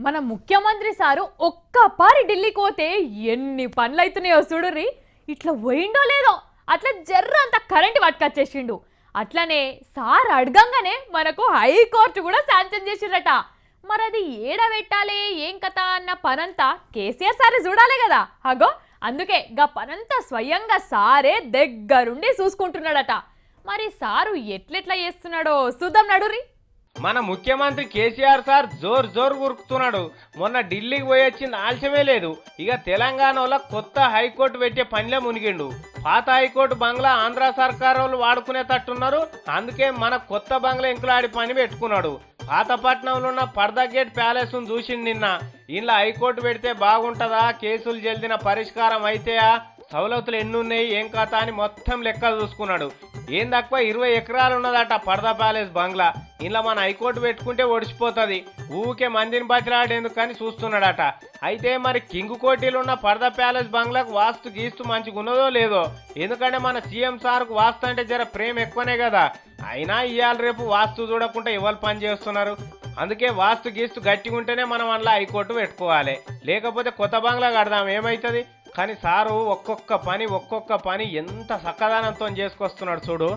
మన ముఖ్యమంత్రి సారు ఒక్కపారి ఢిల్లీకి పోతే ఎన్ని పనులు అవుతున్నాయో చూడుర్రి. ఇట్లా పోయిండో లేదో అట్లా జర్ర అంత కరెంట్ పట్టుకొచ్చేసిండు. అట్లనే సార్ అడగంగానే మనకు హైకోర్టు కూడా శాంక్షన్ చేసిండట. మరి అది ఏడ పెట్టాలి ఏం కథ అన్న పనంతా కేసీఆర్ సారే చూడాలి కదా. అగో అందుకే గా పనంతా స్వయంగా సారే దగ్గరుండి చూసుకుంటున్నాడట. మరి సారు ఎట్లెట్లా చేస్తున్నాడో చూద్దాం నడురి. మన ముఖ్యమంత్రి కేసీఆర్ సార్ జోరు ఉరుకుతున్నాడు. మొన్న ఢిల్లీకి పోయి వచ్చింది ఆలస్యమే లేదు. ఇక తెలంగాణలో కొత్త హైకోర్టు పెట్టే పనిలో మునిగిండు. పాత హైకోర్టు బంగ్లా ఆంధ్ర సర్కార్ వాళ్ళు వాడుకునేటట్టున్నారు. అందుకే మన కొత్త బంగ్లా ఇంకులాడి పని పెట్టుకున్నాడు. పాతపట్నంలో ఉన్న పర్దా గేట్ ప్యాలెస్ చూసింది నిన్న. ఇంట్లో హైకోర్టు పెడితే బాగుంటుందా, కేసులు జల్దిన పరిష్కారం అయితేయా, సవలతులు ఎన్నున్నాయి ఏం కథ అని మొత్తం లెక్కలు చూసుకున్నాడు. ఏం తక్కువ 20 ఎకరాలు ఉన్నదట పర్దా ప్యాలెస్ బంగ్లా. ఇలా మన హైకోర్టు పెట్టుకుంటే ఒడిచిపోతుంది. ఊకే మందిని బతిలాడేందుకు కానీ చూస్తున్నాడట. అయితే మరి కింగ్ కోటిలో ఉన్న పర్దా ప్యాలెస్ బంగ్లాకు వాస్తు గీస్తు మంచిగా ఉన్నదో లేదో. ఎందుకంటే మన సీఎం సార్కు వాస్తు అంటే జర ప్రేమ ఎక్కువనే కదా. అయినా ఇవాళ రేపు వాస్తు చూడకుండా ఎవరు పని చేస్తున్నారు. అందుకే వాస్తు గీస్తు గట్టిగా ఉంటేనే మనం అందులో హైకోర్టు పెట్టుకోవాలి. లేకపోతే కొత్త బంగ్లా కడదాం ఏమవుతుంది. కానీ సారు ఒక్కొక్క పని ఎంత చక్కదనంతో చేసుకొస్తున్నాడు చూడు.